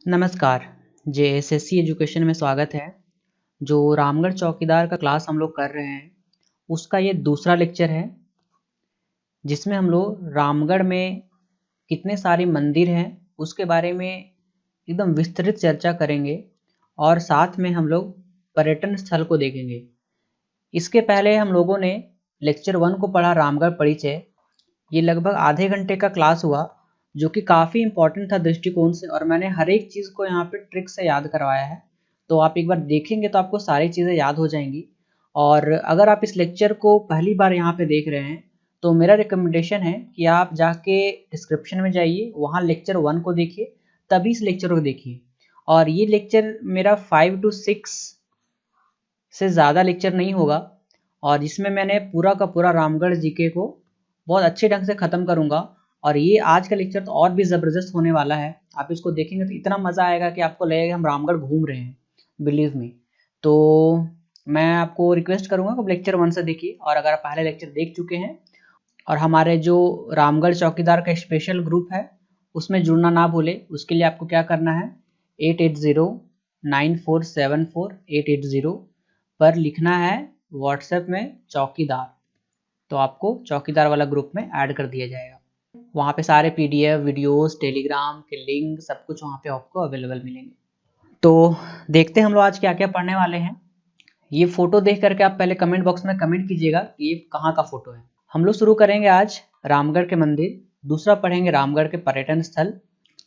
नमस्कार। JSSC education में स्वागत है। जो रामगढ़ चौकीदार का क्लास हम लोग कर रहे हैं उसका ये दूसरा लेक्चर है, जिसमें हम लोग रामगढ़ में कितने सारे मंदिर हैं उसके बारे में एकदम विस्तृत चर्चा करेंगे और साथ में हम लोग पर्यटन स्थल को देखेंगे। इसके पहले हम लोगों ने लेक्चर 1 को पढ़ा, रामगढ़ परिचय। ये लगभग आधे घंटे का क्लास हुआ, जो कि काफ़ी इम्पोर्टेंट था दृष्टिकोण से, और मैंने हर एक चीज़ को यहाँ पे ट्रिक से याद करवाया है। तो आप एक बार देखेंगे तो आपको सारी चीज़ें याद हो जाएंगी। और अगर आप इस लेक्चर को पहली बार यहाँ पे देख रहे हैं तो मेरा रिकमेंडेशन है कि आप जाके डिस्क्रिप्शन में जाइए, वहाँ लेक्चर 1 को देखिए, तभी इस लेक्चर को देखिए। और ये लेक्चर मेरा 5 to 6 से ज़्यादा लेक्चर नहीं होगा, और इसमें मैंने पूरा का पूरा रामगढ़ जीके को बहुत अच्छे ढंग से ख़त्म करूँगा। और ये आज का लेक्चर तो और भी ज़बरदस्त होने वाला है। आप इसको देखेंगे तो इतना मज़ा आएगा कि आपको लगेगा हम रामगढ़ घूम रहे हैं, बिलीव मी। तो मैं आपको रिक्वेस्ट करूँगा कि लेक्चर 1 से देखिए, और अगर आप पहले लेक्चर देख चुके हैं और हमारे जो रामगढ़ चौकीदार का स्पेशल ग्रुप है उसमें जुड़ना ना भूले, उसके लिए आपको क्या करना है, 8809474880 पर लिखना है व्हाट्सएप में चौकीदार, तो आपको चौकीदार वाला ग्रुप में ऐड कर दिया जाएगा। वहाँ पे सारे पीडीएफ, वीडियोस, टेलीग्राम के लिंक सब कुछ वहाँ पे आपको अवेलेबल मिलेंगे। तो देखते हैं हम लोग आज क्या क्या पढ़ने वाले हैं। ये फोटो देख करके आप पहले कमेंट बॉक्स में कमेंट कीजिएगा कि ये कहाँ का फोटो है। हम लोग शुरू करेंगे आज रामगढ़ के मंदिर, दूसरा पढ़ेंगे रामगढ़ के पर्यटन स्थल।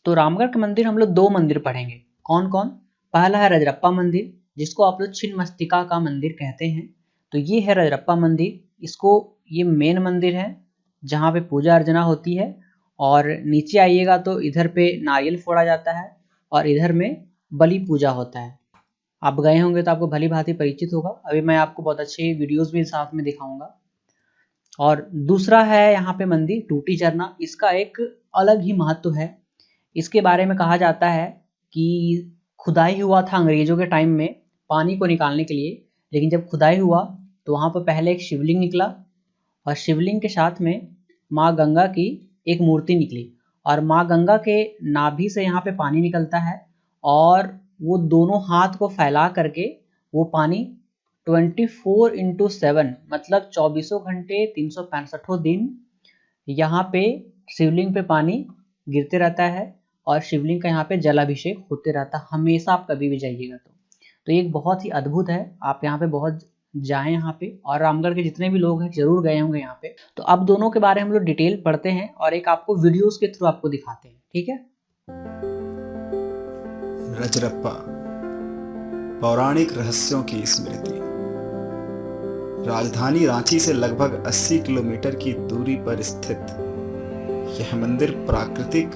तो रामगढ़ के मंदिर हम लोग 2 मंदिर पढ़ेंगे। कौन कौन? पहला है रजरप्पा मंदिर, जिसको आप लोग छिन्नमस्तिका का मंदिर कहते हैं। तो ये है रजरप्पा मंदिर, इसको ये मेन मंदिर है जहाँ पे पूजा अर्चना होती है। और नीचे आइएगा तो इधर पे नारियल फोड़ा जाता है और इधर में बलि पूजा होता है। आप गए होंगे तो आपको भली भांति परिचित होगा। अभी मैं आपको बहुत अच्छे वीडियोस भी साथ में दिखाऊंगा। और दूसरा है यहाँ पे मंदिर टूटी झरना, इसका एक अलग ही महत्व है। इसके बारे में कहा जाता है कि खुदाई हुआ था अंग्रेजों के टाइम में पानी को निकालने के लिए, लेकिन जब खुदाई हुआ तो वहाँ पर पहले एक शिवलिंग निकला और शिवलिंग के साथ में माँ गंगा की एक मूर्ति निकली, और माँ गंगा के नाभि से यहाँ पे पानी निकलता है, और वो दोनों हाथ को फैला करके वो पानी 24/7 मतलब 24 घंटे 365 दिन यहाँ पे शिवलिंग पे पानी गिरते रहता है, और शिवलिंग का यहाँ पे जलाभिषेक होते रहता है हमेशा, आप कभी भी जाइएगा तो ये एक बहुत ही अद्भुत है। आप यहाँ पे बहुत जाएं यहाँ पे, और रामगढ़ के जितने भी लोग हैं जरूर गए होंगे यहाँ पे। तो अब दोनों के बारे में हम लोग डिटेल पढ़ते हैं और एक आपको वीडियोस के थ्रू आपको दिखाते हैं, ठीक है। रजरप्पा, पौराणिक रहस्यों की स्मृति। राजधानी रांची से लगभग 80 किलोमीटर की दूरी पर स्थित यह मंदिर प्राकृतिक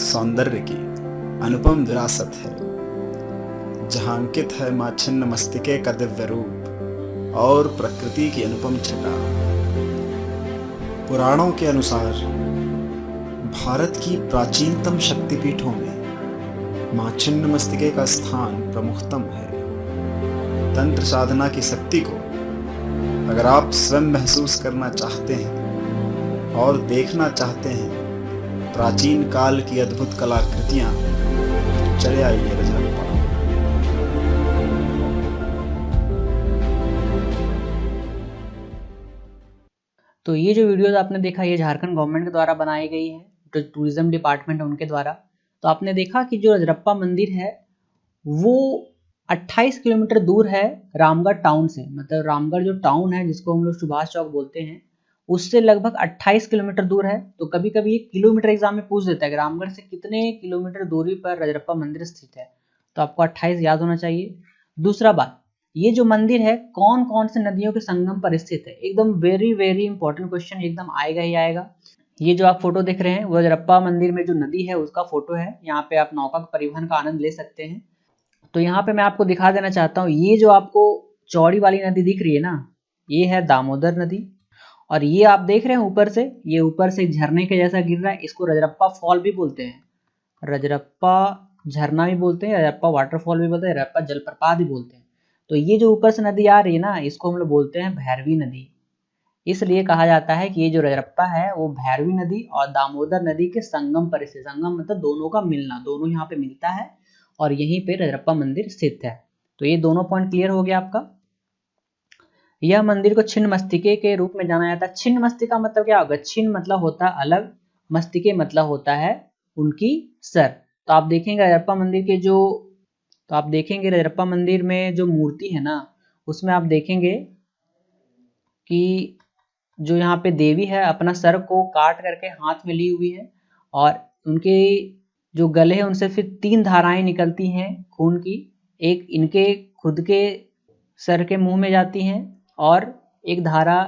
सौंदर्य की अनुपम विरासत है, जहां अंकित है मां छिन्नमस्तिके का दिव्य रूप और प्रकृति की अनुपम छटा। पुराणों के अनुसार भारत की प्राचीनतम शक्तिपीठों में मां छिन्नमस्तिके का स्थान प्रमुखतम है। तंत्र साधना की शक्ति को अगर आप स्वयं महसूस करना चाहते हैं और देखना चाहते हैं प्राचीन काल की अद्भुत कलाकृतियां, चले आइए रजरप्पा। तो ये जो वीडियोस आपने देखा ये झारखंड गवर्नमेंट के द्वारा बनाई गई है, जो टूरिज्म डिपार्टमेंट है उनके द्वारा। तो आपने देखा कि जो रजरप्पा मंदिर है वो 28 किलोमीटर दूर है रामगढ़ टाउन से। मतलब रामगढ़ जो टाउन है जिसको हम लोग सुभाष चौक बोलते हैं, उससे लगभग 28 किलोमीटर दूर है। तो कभी कभी ये किलोमीटर एग्जाम में पूछ देता है कि रामगढ़ से कितने किलोमीटर दूरी पर रजरप्पा मंदिर स्थित है, तो आपको 28 याद होना चाहिए। दूसरा बात, ये जो मंदिर है कौन कौन से नदियों के संगम पर स्थित है, एकदम वेरी वेरी इंपॉर्टेंट क्वेश्चन, एकदम आएगा ही आएगा। ये जो आप फोटो देख रहे हैं वो रजरप्पा मंदिर में जो नदी है उसका फोटो है। यहाँ पे आप नौका परिवहन का आनंद ले सकते हैं। तो यहाँ पे मैं आपको दिखा देना चाहता हूँ, ये जो आपको चौड़ी वाली नदी दिख रही है ना, ये है दामोदर नदी। और ये आप देख रहे हैं ऊपर से, ये ऊपर से झरने के जैसा गिर रहा है, इसको रजरप्पा फॉल भी बोलते हैं, रजरप्पा झरना भी बोलते हैं, रजरप्पा वाटरफॉल भी बोलते हैं, रजरप्पा जलप्रपात भी बोलते हैं। तो ये जो ऊपर से नदी आ रही है ना, इसको हम लोग बोलते हैं भैरवी नदी। इसलिए कहा जाता है कि ये जो रजरप्पा है वो भैरवी नदी और दामोदर नदी के संगम पर स्थित। संगम मतलब दोनों का मिलना, दोनों यहाँ पे मिलता है और यहीं पे रजरप्पा मंदिर स्थित है। तो ये दोनों पॉइंट क्लियर हो गया आपका। यह मंदिर को छिन्न मस्तिके के रूप में जाना जाता है। छिन्न मस्तिका मतलब क्या होगा? छिन्न मतलब होता है अलग, मस्तिके मतलब होता है उनकी सर। तो आप देखेंगे रजरप्पा मंदिर में जो मूर्ति है ना, उसमें आप देखेंगे कि जो यहाँ पे देवी है अपना सर को काट करके हाथ में ली हुई है, और उनके जो गले हैं उनसे फिर 3 धाराएं निकलती हैं खून की। एक इनके खुद के सर के मुंह में जाती हैं, और एक धारा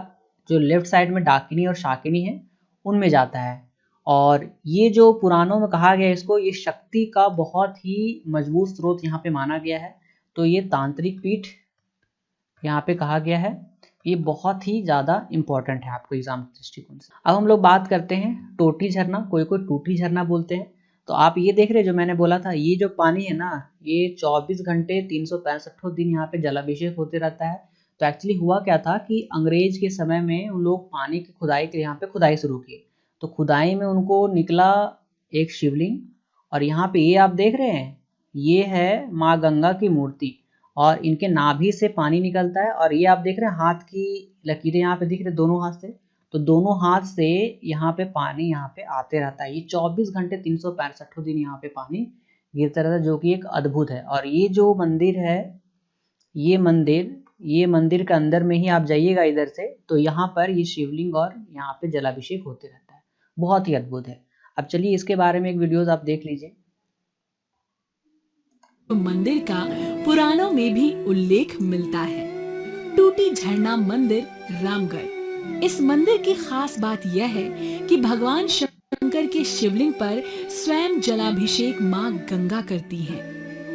जो लेफ्ट साइड में डाकिनी और शाकिनी है उनमें जाता है। और ये जो पुराणों में कहा गया इसको, ये शक्ति का बहुत ही मजबूत स्रोत यहाँ पे माना गया है। तो ये तांत्रिक पीठ यहाँ पे कहा गया है। ये बहुत ही ज़्यादा इम्पोर्टेंट है आपको एग्जाम के दृष्टिकोण से। अब हम लोग बात करते हैं टोटी झरना, कोई टूटी झरना बोलते हैं। तो आप ये देख रहे हैं जो मैंने बोला था, ये जो पानी है ना, ये 24 घंटे 365 दिन यहाँ पे जलाभिषेक होते रहता है। तो एक्चुअली हुआ क्या था कि अंग्रेज के समय में उन लोग पानी की खुदाई के यहाँ पे खुदाई शुरू की। तो खुदाई में उनको निकला एक शिवलिंग, और यहाँ पे ये आप देख रहे हैं, ये है माँ गंगा की मूर्ति, और इनके नाभि से पानी निकलता है। और ये आप देख रहे हैं हाथ की लकीरें यहाँ पे दिख रहे दोनों हाथ से, तो दोनों हाथ से यहाँ पे पानी यहाँ पे आते रहता है। ये 24 घंटे 365 दिन यहाँ पे पानी गिरता रहता है, जो कि एक अद्भुत है। और ये जो मंदिर है, ये मंदिर के अंदर में ही आप जाइएगा इधर से, तो यहाँ पर ये शिवलिंग और यहाँ पे जलाभिषेक होते रहता है। बहुत ही अद्भुत है। अब चलिए इसके बारे में एक वीडियोस आप देख लीजिए। मंदिर का पुराणों में भी उल्लेख मिलता है। टूटी झरना मंदिर, रामगढ़। इस मंदिर की खास बात यह है कि भगवान शंकर के शिवलिंग पर स्वयं जलाभिषेक मां गंगा करती हैं।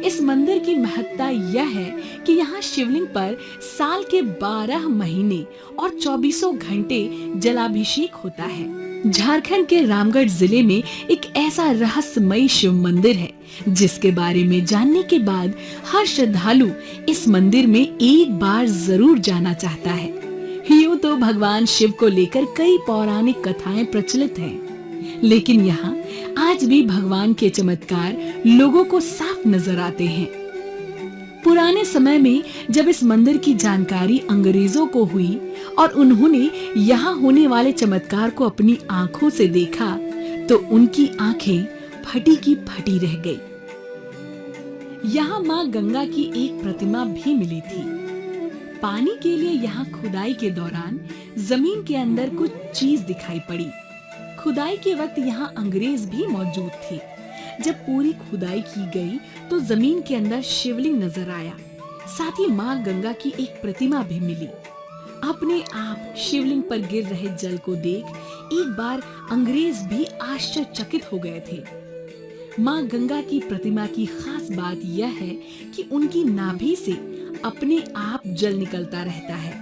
इस मंदिर की महत्ता यह है कि यहाँ शिवलिंग पर साल के 12 महीने और 24 घंटे जलाभिषेक होता है। झारखंड के रामगढ़ जिले में एक ऐसा रहस्यमयी शिव मंदिर है जिसके बारे में जानने के बाद हर श्रद्धालु इस मंदिर में एक बार जरूर जाना चाहता है। यूं तो भगवान शिव को लेकर कई पौराणिक कथाएं प्रचलित हैं, लेकिन यहाँ आज भी भगवान के चमत्कार लोगों को साफ नजर आते हैं। पुराने समय में जब इस मंदिर की जानकारी अंग्रेजों को हुई और उन्होंने यहाँ होने वाले चमत्कार को अपनी आंखों से देखा, तो उनकी आंखें फटी की फटी रह गई। यहाँ माँ गंगा की एक प्रतिमा भी मिली थी। पानी के लिए यहाँ खुदाई के दौरान जमीन के अंदर कुछ चीज दिखाई पड़ी। खुदाई के वक्त यहाँ अंग्रेज भी मौजूद थे। जब पूरी खुदाई की गई तो जमीन के अंदर शिवलिंग नजर आया, साथ ही माँ गंगा की एक प्रतिमा भी मिली। अपने आप शिवलिंग पर गिर रहे जल को देख एक बार अंग्रेज भी आश्चर्यचकित हो गए थे। माँ गंगा की प्रतिमा की खास बात यह है कि उनकी नाभि से अपने आप जल निकलता रहता है,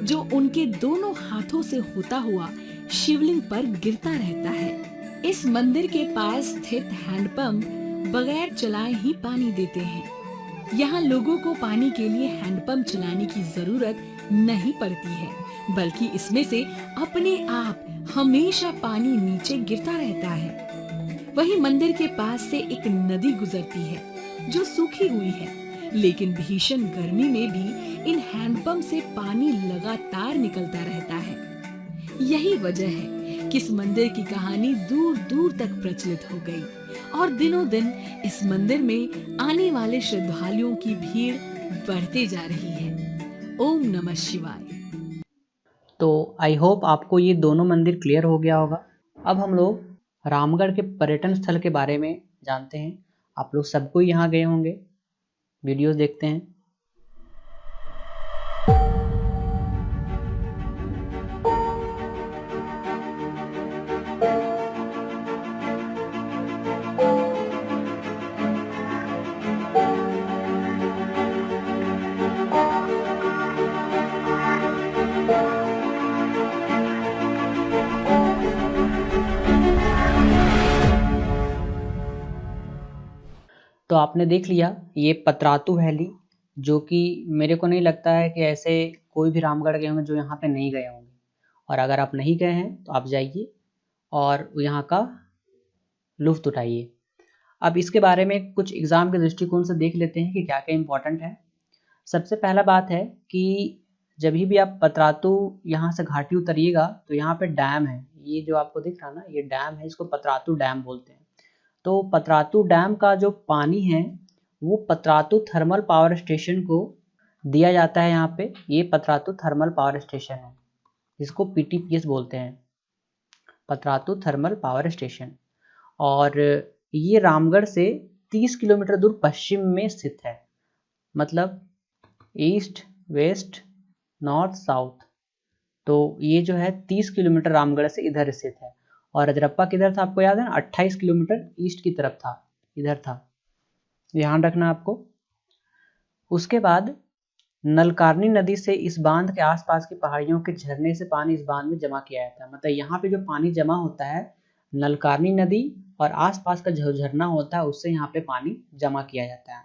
जो उनके दोनों हाथों से होता हुआ शिवलिंग पर गिरता रहता है। इस मंदिर के पास स्थित हैंडपंप बगैर चलाए ही पानी देते हैं। यहाँ लोगों को पानी के लिए हैंडपंप चलाने की जरूरत नहीं पड़ती है, बल्कि इसमें से अपने आप हमेशा पानी नीचे गिरता रहता है। वहीं मंदिर के पास से एक नदी गुजरती है जो सूखी हुई है, लेकिन भीषण गर्मी में भी इन हैंडपंप से पानी लगातार निकलता रहता है। यही वजह है कि इस मंदिर की कहानी दूर दूर तक प्रचलित हो गई और दिनों दिन इस मंदिर में आने वाले श्रद्धालुओं की भीड़ बढ़ते जा रही है। ओम नमः शिवाय। तो आई होप आपको ये दोनों मंदिर क्लियर हो गया होगा। अब हम लोग रामगढ़ के पर्यटन स्थल के बारे में जानते हैं। आप लोग सबको यहाँ गए होंगे, वीडियोस देखते हैं। तो आपने देख लिया ये पतरातू वैली, जो कि मेरे को नहीं लगता है कि ऐसे कोई भी रामगढ़ गए होंगे जो यहाँ पे नहीं गए होंगे। और अगर आप नहीं गए हैं तो आप जाइए और यहाँ का लुत्फ़ उठाइए। अब इसके बारे में कुछ एग्जाम के दृष्टिकोण से देख लेते हैं कि क्या क्या इंपॉर्टेंट है। सबसे पहला बात है कि जब भी आप पतरातू यहाँ से घाटी उतरिएगा तो यहाँ पे डैम है, ये जो आपको दिख रहा ना, ये डैम है, इसको पतरातू डैम बोलते हैं। तो पतरातू डैम का जो पानी है वो पतरातू थर्मल पावर स्टेशन को दिया जाता है। यहाँ पे ये पतरातू थर्मल पावर स्टेशन है, जिसको PTPS बोलते हैं, पतरातू थर्मल पावर स्टेशन। और ये रामगढ़ से 30 किलोमीटर दूर पश्चिम में स्थित है, मतलब ईस्ट वेस्ट नॉर्थ साउथ। तो ये जो है 30 किलोमीटर रामगढ़ से इधर स्थित है। और रजरप्पा किधर था आपको याद है ना, 28 किलोमीटर ईस्ट की तरफ था, इधर था, ध्यान रखना आपको। उसके बाद नलकारनी नदी से इस बांध के आसपास की पहाड़ियों के झरने से पानी इस बांध में जमा किया जाता है। मतलब यहाँ पे जो पानी जमा होता है नलकारनी नदी और आसपास का जो झरना होता है उससे यहाँ पे पानी जमा किया जाता है।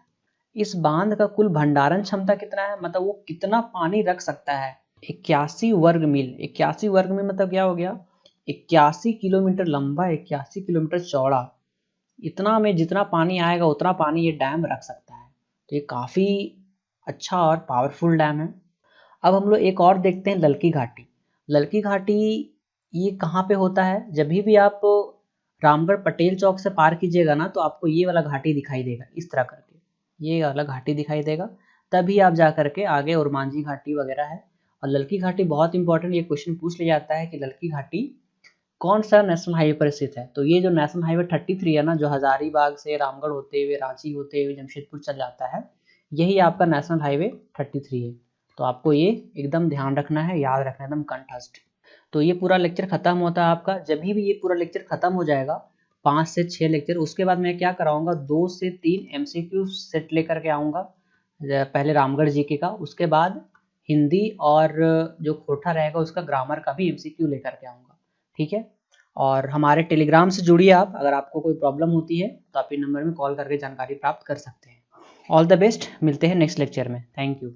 इस बांध का कुल भंडारण क्षमता कितना है, मतलब वो कितना पानी रख सकता है, 81 वर्ग मील। 81 वर्ग मील मतलब क्या हो गया, 81 किलोमीटर लंबा, 81 किलोमीटर चौड़ा। इतना में जितना पानी आएगा उतना पानी ये डैम रख सकता है। तो ये काफ़ी अच्छा और पावरफुल डैम है। अब हम लोग एक और देखते हैं, ललकी घाटी। ललकी घाटी ये कहाँ पे होता है, जब भी आप रामगढ़ पटेल चौक से पार कीजिएगा ना तो आपको ये वाला घाटी दिखाई देगा, इस तरह करके ये वाला घाटी दिखाई देगा, तभी आप जा करके आगे उरमांझी घाटी वगैरह है। और ललकी घाटी बहुत इंपॉर्टेंट, ये क्वेश्चन पूछ लिया जाता है कि ललकी घाटी कौन सा नेशनल हाईवे पर स्थित है। तो ये जो नेशनल हाईवे 33 है ना, जो हजारीबाग से रामगढ़ होते हुए रांची होते हुए जमशेदपुर चल जाता है, यही आपका नेशनल हाईवे 33 है। तो आपको ये एकदम ध्यान रखना है, याद रखना एकदम कंठस्थ। तो ये पूरा लेक्चर खत्म होता है आपका। जब भी ये पूरा लेक्चर खत्म हो जाएगा 5 से 6 लेक्चर, उसके बाद मैं क्या कराऊंगा, 2 से 3 MCQ सेट लेकर के आऊँगा। पहले रामगढ़ जीके का, उसके बाद हिंदी और जो खोटा रहेगा उसका ग्रामर का भी MCQ लेकर के आऊँगा, ठीक है। और हमारे टेलीग्राम से जुड़िए आप, अगर आपको कोई प्रॉब्लम होती है तो आप इन नंबर में कॉल करके जानकारी प्राप्त कर सकते हैं। ऑल द बेस्ट, मिलते हैं नेक्स्ट लेक्चर में। Thank you.